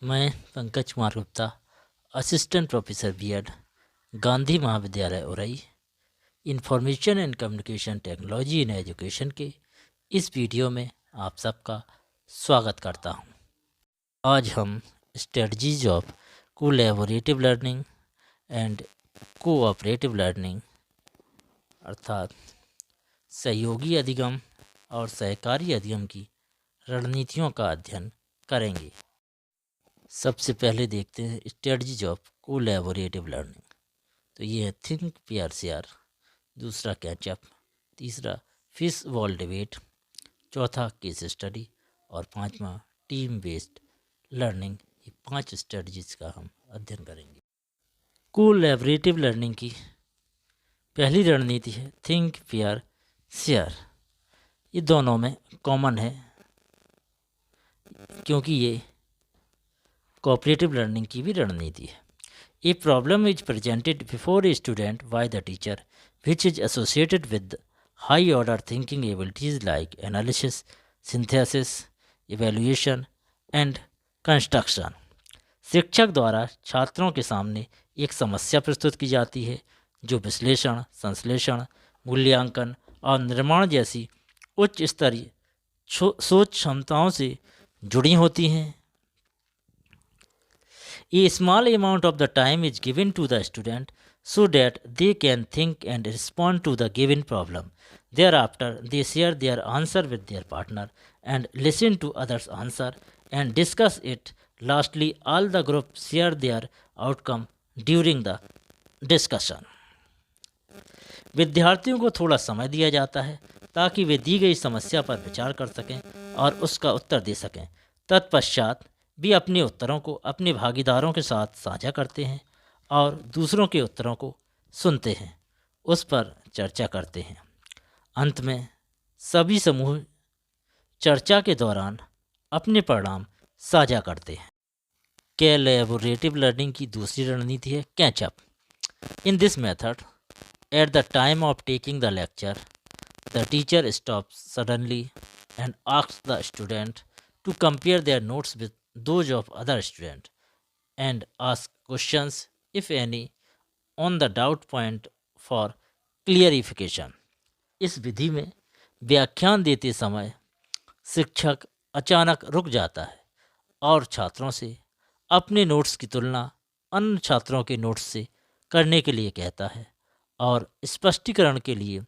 मैं Pankaj Kumar Gupta, assistant professor BEd, Gandhi महाविद्यालय Orai, information and communication technology in education के इस वीडियो में आप सबका स्वागत करता हूं। आज हम strategies of collaborative learning and cooperative learning अर्थात सहयोगी अधिगम और सहकारी अधिगम की रणनीतियों का अध्ययन करेंगे। सबसे पहले देखते हैं स्ट्रेटजीज ऑफ कोलैबोरेटिव लर्निंग। तो ये है थिंक पेयर शेयर, दूसरा कैचअप, तीसरा फिश वॉल डिबेट, चौथा केस स्टडी और पांचवा टीम बेस्ड लर्निंग। ये 5 स्ट्रेटजीज का हम अध्ययन करेंगे। कोलैबोरेटिव लर्निंग की पहली रणनीति है थिंक पेयर शेयर। ये दोनों में कॉमन है क्योंकि ये कोऑपरेटिव लर्निंग की भी रणनीति है। A problem is presented before a student by the teacher which is associated with high order thinking abilities like analysis, synthesis, evaluation and construction. शिक्षक द्वारा छात्रों के सामने एक समस्या प्रस्तुत की जाती है जो विश्लेषण, संश्लेषण, मूल्यांकन और निर्माण जैसी उच्च स्तरीय सोच क्षमताओं से जुड़ी होती हैं। A small amount of the time is given to the student so that they can think and respond to the given problem. Thereafter, they share their answer with their partner and listen to others' answer and discuss it. Lastly, all the group share their outcome during the discussion. विद्यार्थियों को थोड़ा समय दिया जाता है ताकि वे दी गई समस्या पर विचार कर सकें और उसका उत्तर दे सकें। तत्पश्चात भी अपने उत्तरों को अपने भागीदारों के साथ साझा करते हैं और दूसरों के उत्तरों को सुनते हैं, उस पर चर्चा करते हैं। अंत में सभी समूह चर्चा के दौरान अपने परिणाम साझा करते हैं। कोलैबोरेटिव लर्निंग की दूसरी रणनीति है catch up. In this method, at the time of taking the lecture, the teacher stops suddenly and asks the student to compare their notes with those of other students and ask questions, if any, on the doubt point for clarification. इस विधि में व्याख्यान देते समय शिक्षक अचानक रुक जाता है और छात्रों से अपने नोट्स की तुलना अन्य छात्रों के नोट्स से करने के लिए कहता है और स्पष्टीकरण के लिए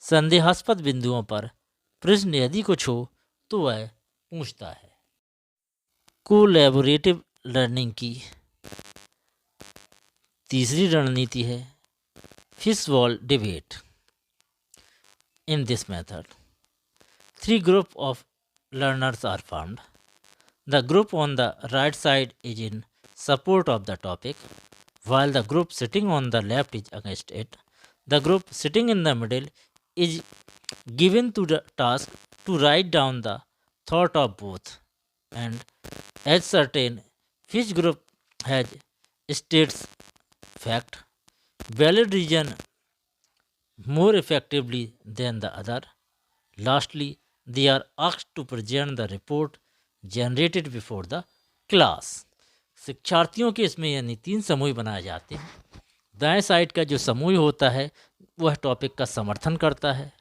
संदेहास्पद बिंदुओं पर प्रश्न यदि कुछ हो तो वह पूछता है। कोलैबोरेटिव लर्निंग की तीसरी रणनीति है fish wall debate. In this method, 3 groups of learners are formed. The group on the right side is in support of the topic, while the group sitting on the left is against it. The group sitting in the middle is given to the task to write down the thought of both, and as certain which group has states fact valid reason more effectively than the other. Lastly, they are asked to present the report generated before the class. शिक्षार्थियों के इसमें यानी 3 समूह बनाए जाते हैं। दाएं side का जो समूह होता है वह टॉपिक का समर्थन करता है,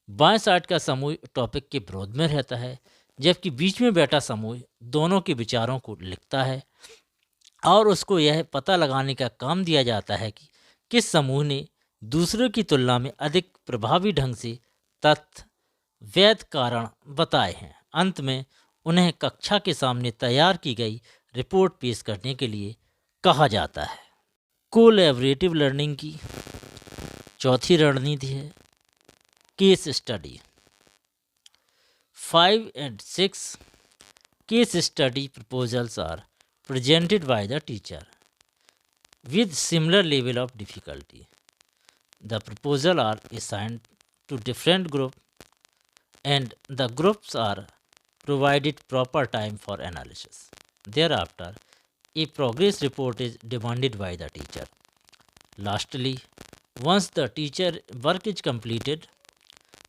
बाएं साइड का समूह टॉपिक के विरोध में रहता है, जबकि बीच में बैठा समूह दोनों के विचारों को लिखता है और उसको यह पता लगाने का काम दिया जाता है कि किस समूह ने दूसरों की तुलना में अधिक प्रभावी ढंग से तथ्य वैध कारण बताए हैं। अंत में उन्हें कक्षा के सामने तैयार की गई रिपोर्ट पेश करने के लिए कहा जाता है। कोलैबोरेटिव लर्निंग की चौथी रणनीति है case study. 5 and 6 case study proposals are presented by the teacher with similar level of difficulty. The proposals are assigned to different groups and the groups are provided proper time for analysis. Thereafter, a progress report is demanded by the teacher. Lastly, once the teacher work is completed,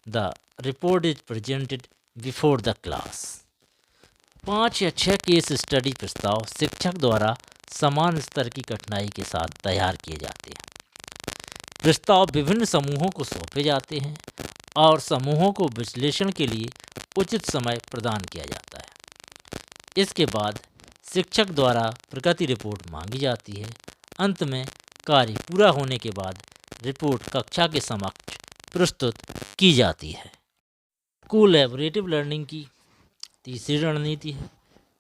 the report is presented before the class. 5 या 6 case study प्रस्ताव शिक्षक द्वारा समान स्तर की कठिनाई के साथ तैयार किए जाते हैं। प्रस्ताव विभिन्न समूहों को सौंपे जाते हैं और समूहों को विश्लेषण के लिए उचित समय प्रदान किया जाता है। इसके बाद शिक्षक द्वारा प्रगति रिपोर्ट मांगी जाती है। अंत में कार्य पूरा होने के बाद रिपोर्ट कक्षा के समक्ष प्रस्तुत की जाती है। कोलैबोरेटिव लर्निंग की तीसरी रणनीति है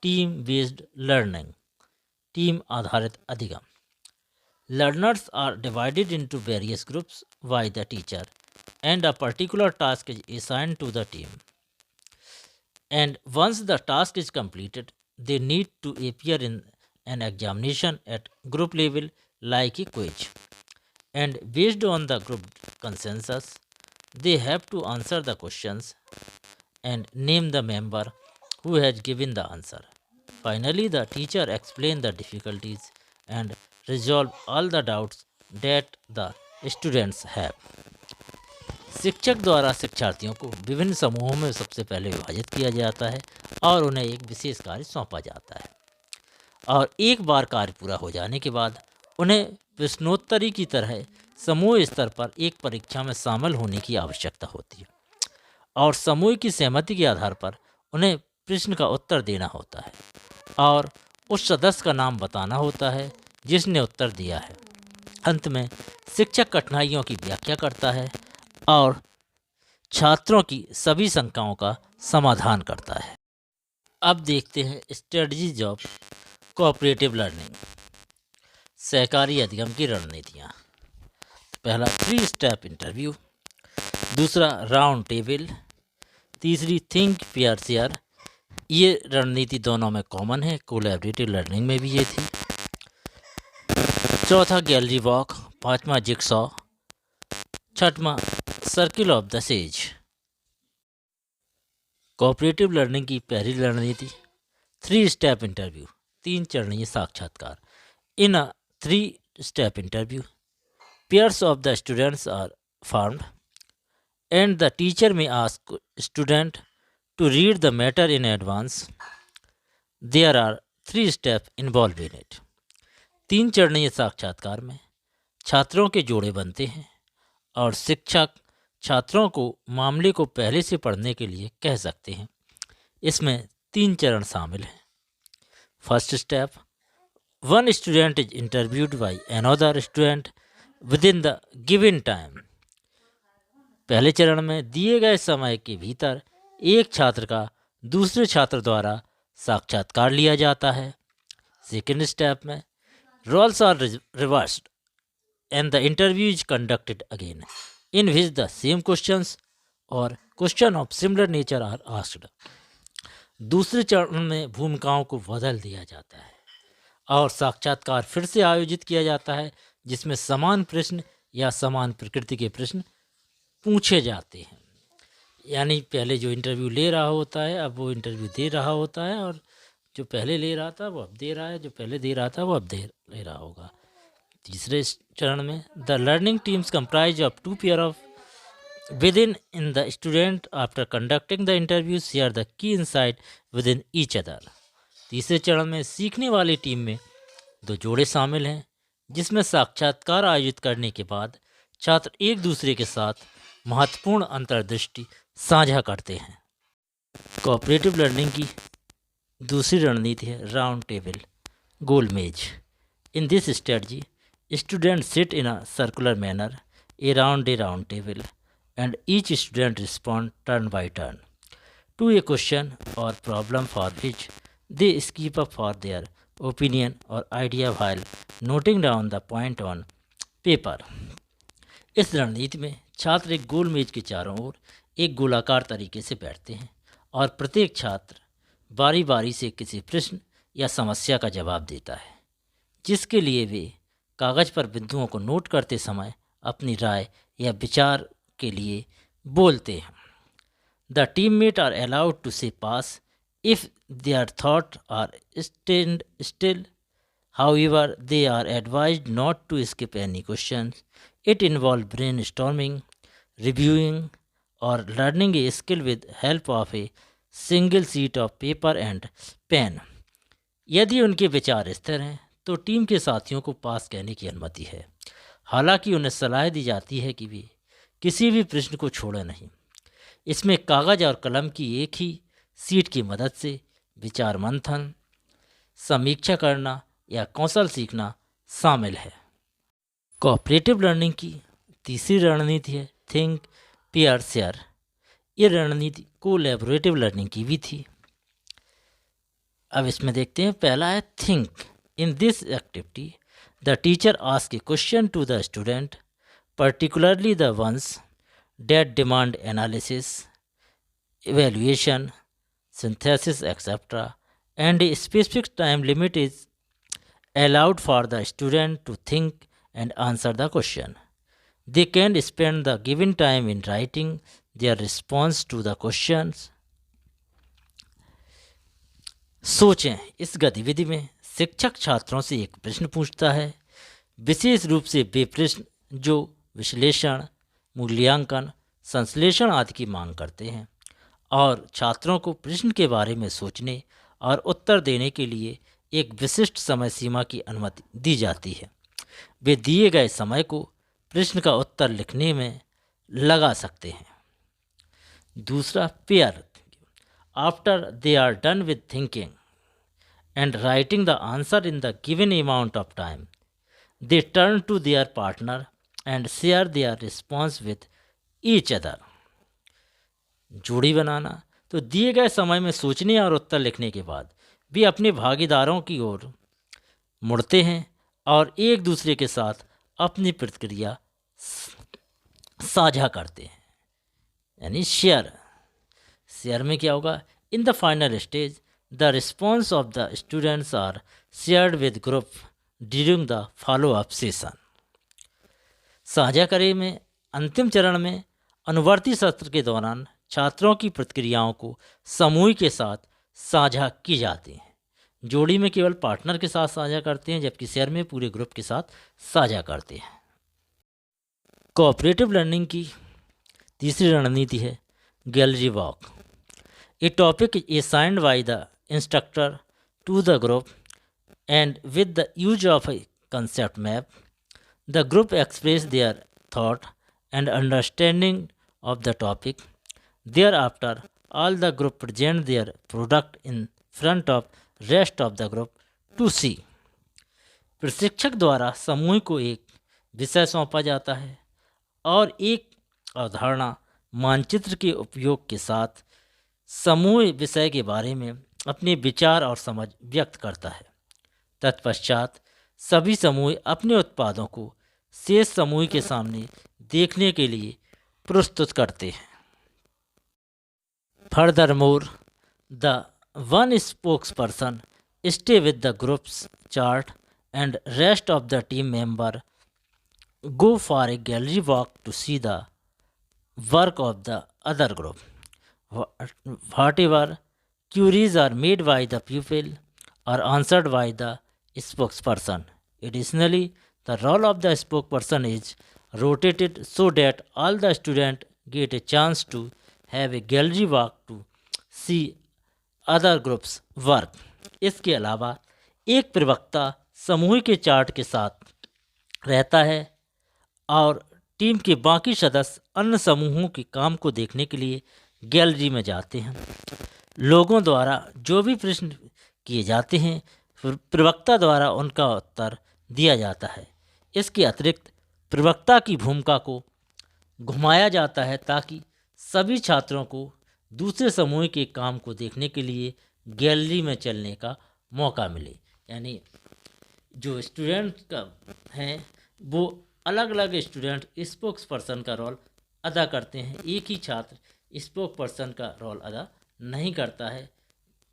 टीम बेस्ड लर्निंग, टीम आधारित अधिगम। Learners are divided into various groups by the teacher and a particular task is assigned to the team. And once the task is completed, they need to appear in an examination at group level like a quiz. And based on the group consensus, they have to answer the questions and name the member who has given the answer. Finally, the teacher explains the difficulties and resolve all the doubts that the students have. शिक्षक द्वारा शिक्षार्थियों को विभिन्न समूहों में सबसे पहले विभाजित किया जाता है और उन्हें एक विशेष कार्य सौंपा जाता है और एक बार कार्य पूरा हो जाने के बाद उन्हें प्रश्नोत्तरी की तरह समूह स्तर पर एक परीक्षा में शामिल होने की आवश्यकता होती है और समूह की सहमति के आधार पर उन्हें प्रश्न का उत्तर देना होता है और उस सदस्य का नाम बताना होता है जिसने उत्तर दिया है। अंत में शिक्षक कठिनाइयों की व्याख्या करता है और छात्रों की सभी शंकाओं का समाधान करता है। अब देखते हैं स्ट्रेटजीज ऑफ कोऑपरेटिव लर्निंग, सहकारी अधिगम की रणनीतियाँ। पहला 3 स्टेप इंटरव्यू, दूसरा राउंड टेबल, तीसरी थिंक पेयर शेयर। ये रणनीति दोनों में कॉमन है, कोलैबोरेटिव लर्निंग में भी ये थी। चौथा गैलरी वॉक, पांचवा जिक्सॉ, छठवां circle of the sage. Cooperative learning की पहली रणनीति 3 स्टेप इंटरव्यू, 3 चरणीय साक्षात्कार। In a 3 step interview, pairs of the students are formed and the teacher may ask student to read the matter in advance. There are 3 steps involved in it. 3 चरणीय साक्षात्कार में छात्रों के जोड़े बनते हैं और शिक्षक छात्रों को मामले को पहले से पढ़ने के लिए कह सकते हैं। इसमें 3 चरण शामिल हैं। First step, one student is interviewed by another student with in the given time. पहले चरण में दिए गए समय के भीतर एक छात्र का दूसरे छात्र द्वारा साक्षात्कार लिया जाता है। सेकेंड स्टेप में roles are reversed and the interview is conducted again in which the same questions और question of similar nature are asked. दूसरे चरण में भूमिकाओं को बदल दिया जाता है और साक्षात्कार फिर से आयोजित किया जाता है जिसमें समान प्रश्न या समान प्रकृति के प्रश्न पूछे जाते हैं। यानी पहले जो इंटरव्यू ले रहा होता है अब वो इंटरव्यू दे रहा होता है और जो पहले ले रहा था वो अब दे रहा है, जो पहले दे रहा था वो अब ले रहा होगा। तीसरे चरण में the learning teams comprise of 2 pair of with in the student after conducting the interview share the key insight with in each other. तीसरे चरण में सीखने वाली टीम में 2 जोड़े शामिल हैं जिसमें साक्षात्कार आयोजित करने के बाद छात्र एक दूसरे के साथ महत्वपूर्ण अंतर्दृष्टि साझा करते हैं। कोऑपरेटिव लर्निंग की दूसरी रणनीति है राउंड टेबल गोल मेज। In this strategy student sit in a circular manner around a round table and each student respond turn by turn to a question और प्रॉब्लम फॉर विच दे स्कीप up for their opinion और idea while noting down the point on paper. इस रणनीति में छात्र एक गोल मेज के चारों ओर एक गोलाकार तरीके से बैठते हैं और प्रत्येक छात्र बारी बारी से किसी प्रश्न या समस्या का जवाब देता है जिसके लिए वे कागज़ पर बिंदुओं को नोट करते समय अपनी राय या विचार के लिए बोलते हैं। The teammate are allowed to say pass if their thought are stand still, however they are advised not to skip any questions. It involves brainstorming, reviewing or learning a skill with help of a single sheet of paper and pen. यदि उनके विचार स्थिर हैं तो team के साथियों को पास कहने की अनुमति है। हालांकि उन्हें सलाह दी जाती है कि वे किसी भी प्रश्न को छोड़ें नहीं। इसमें कागज़ और कलम की एक ही सीट की मदद से विचार मंथन, समीक्षा करना या कौशल सीखना शामिल है। कोऑपरेटिव लर्निंग की तीसरी रणनीति है थिंक पेयर शेयर। ये रणनीति कोलैबोरेटिव लर्निंग की भी थी। अब इसमें देखते हैं, पहला है think. In this activity the teacher ask a question to the student, particularly the ones that demand analysis, evaluation, synthesis, etc., and a specific time limit is allowed for the student to think and answer the question. They can spend the given time in writing their response to the questions. सोचें, इस गतिविधि में शिक्षक छात्रों से एक प्रश्न पूछता है, विशेष रूप से वे प्रश्न जो विश्लेषण, मूल्यांकन, संश्लेषण आदि की मांग करते हैं, और छात्रों को प्रश्न के बारे में सोचने और उत्तर देने के लिए एक विशिष्ट समय सीमा की अनुमति दी जाती है। वे दिए गए समय को प्रश्न का उत्तर लिखने में लगा सकते हैं। दूसरा, pair. After they are done with thinking and writing the answer in the given amount of time, they turn to their partner and share their response with each other. जोड़ी बनाना। तो दिए गए समय में सोचने और उत्तर लिखने के बाद वे अपने भागीदारों की ओर मुड़ते हैं और एक दूसरे के साथ अपनी प्रतिक्रिया साझा करते हैं, यानी शेयर। शेयर में क्या होगा? In the final stage the response of the students are shared with group during the follow up session. साझा करें में अंतिम चरण में अनुवर्ती सत्र के दौरान छात्रों की प्रतिक्रियाओं को समूह के साथ साझा की जाती हैं। जोड़ी में केवल पार्टनर के साथ साझा करते हैं, जबकि शेयर में पूरे ग्रुप के साथ साझा करते हैं। कोऑपरेटिव लर्निंग की तीसरी रणनीति है gallery walk. A topic is assigned by the instructor to the group and with the use of a concept map the group express their thought and understanding of the topic. Thereafter, all the group present their product in front of rest of the group to see. प्रशिक्षक द्वारा समूह को एक विषय सौंपा जाता है और एक अवधारणा मानचित्र के उपयोग के साथ समूह विषय के बारे में अपने विचार और समझ व्यक्त करता है। तत्पश्चात सभी समूह अपने उत्पादों को शेष समूह के सामने देखने के लिए प्रस्तुत करते हैं। Furthermore, the one spokesperson stay with the groups chart and rest of the team member go for a gallery walk to see the work of the other group. Whatever queries are made by the pupil are answered by the spokesperson. Additionally, the role of the spokesperson is rotated so that all the students get a chance to have a gallery walk to see other groups work. इसके अलावा एक प्रवक्ता समूह के chart के साथ रहता है और टीम के बाकी सदस्य अन्य समूहों के काम को देखने के लिए गैलरी में जाते हैं. लोगों द्वारा जो भी प्रश्न किए जाते हैं प्रवक्ता द्वारा उनका उत्तर दिया जाता है. इसके अतिरिक्त प्रवक्ता की भूमिका को घुमाया जाता है ताकि सभी छात्रों को दूसरे समूह के काम को देखने के लिए गैलरी में चलने का मौका मिले. यानी जो स्टूडेंट का हैं वो अलग अलग स्टूडेंट स्पोक्स पर्सन का रोल अदा करते हैं. एक ही छात्र स्पोक्स पर्सन का रोल अदा नहीं करता है,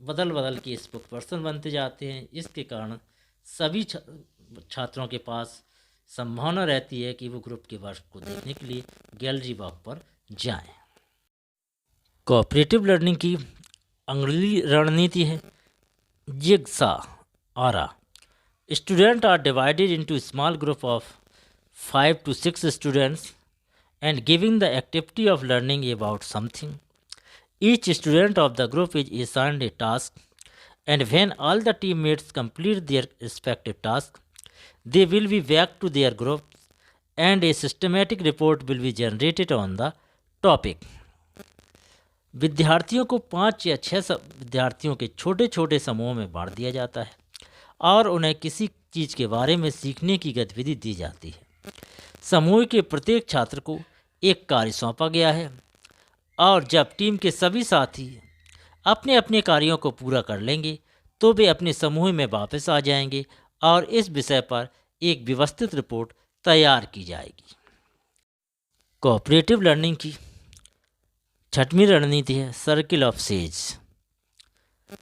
बदल बदल के स्पोक्स पर्सन बनते जाते हैं. इसके कारण सभी छात्रों के पास संभावना रहती है कि वो ग्रुप के वर्क को देखने के लिए गैलरी वॉक पर जाएं. कोऑपरेटिव लर्निंग की अगली रणनीति है जिगसा आरा. Students are divided into a small group of 5 to 6 students and given the activity of learning about something. Each student of the group is assigned a task, and when all the teammates complete their respective tasks, they will be back to their groups and a systematic report will be generated on the topic. विद्यार्थियों को 5 या 6 विद्यार्थियों के छोटे छोटे समूहों में बांट दिया जाता है और उन्हें किसी चीज़ के बारे में सीखने की गतिविधि दी जाती है। समूह के प्रत्येक छात्र को एक कार्य सौंपा गया है और जब टीम के सभी साथी अपने अपने कार्यों को पूरा कर लेंगे तो वे अपने समूह में वापस आ जाएंगे और इस विषय पर एक व्यवस्थित रिपोर्ट तैयार की जाएगी। कोऑपरेटिव लर्निंग की 6वीं रणनीति है circle of says,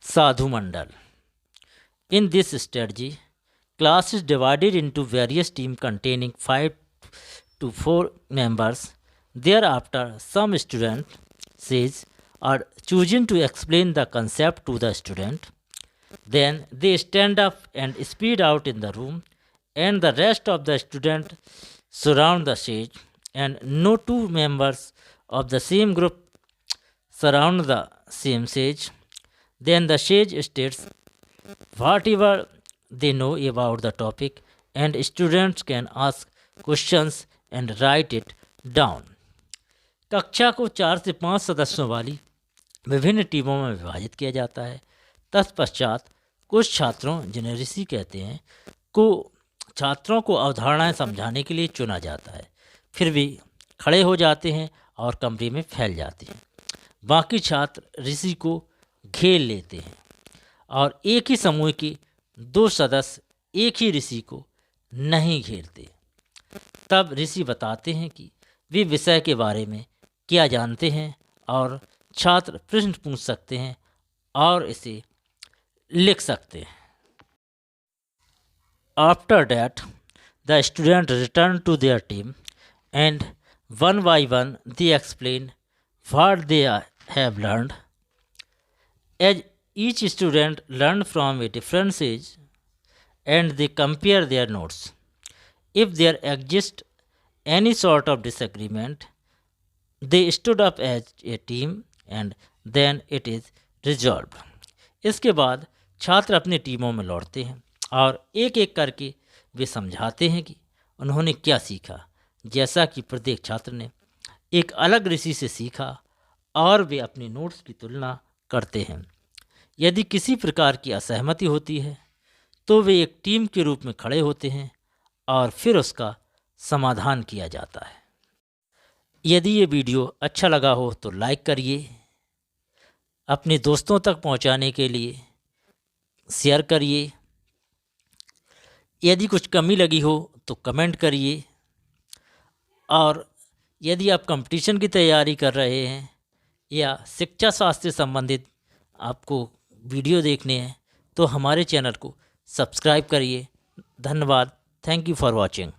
Sadhu Mandal. In this strategy class is divided into various teams containing 5 to 4 members. Thereafter, some students says are chosen to explain the concept to the student. Then they stand up and speed out in the room, and the rest of the students surround the stage, and no two members of the same group surround the same stage. Then the sage states whatever they know about the topic, and students can ask questions and write it down. कक्षा को 4 से 5 सदस्यों वाली विभिन्न टीमों में विभाजित किया जाता है। तत्पश्चात कुछ छात्रों, जिन्हें ऋषि कहते हैं, को छात्रों को अवधारणाएं समझाने के लिए चुना जाता है। फिर भी खड़े हो जाते हैं और कमरे में फैल जाते हैं। बाकी छात्र ऋषि को घेर लेते हैं और एक ही समूह के 2 सदस्य एक ही ऋषि को नहीं घेरते। तब ऋषि बताते हैं कि वे विषय के बारे में क्या जानते हैं और छात्र प्रश्न पूछ सकते हैं और इसे लिख सकते हैं। After that the student return to their team and one by one they explain what they have learned. As each student learned from a different stage and they compare their notes. If there exists any sort of disagreement, they stood up as a team and then it is resolved. इसके बाद छात्र अपनी टीमों में लौटते हैं और एक एक करके वे समझाते हैं कि उन्होंने क्या सीखा, जैसा कि प्रत्येक छात्र ने एक अलग ऋषि से सीखा और वे अपने नोट्स की तुलना करते हैं। यदि किसी प्रकार की असहमति होती है तो वे एक टीम के रूप में खड़े होते हैं और फिर उसका समाधान किया जाता है। यदि ये वीडियो अच्छा लगा हो तो लाइक करिए, अपने दोस्तों तक पहुंचाने के लिए शेयर करिए। यदि कुछ कमी लगी हो तो कमेंट करिए और यदि आप कंपटीशन की तैयारी कर रहे हैं या शिक्षा शास्त्र से संबंधित आपको वीडियो देखने हैं तो हमारे चैनल को सब्सक्राइब करिए। धन्यवाद। Thank you for watching.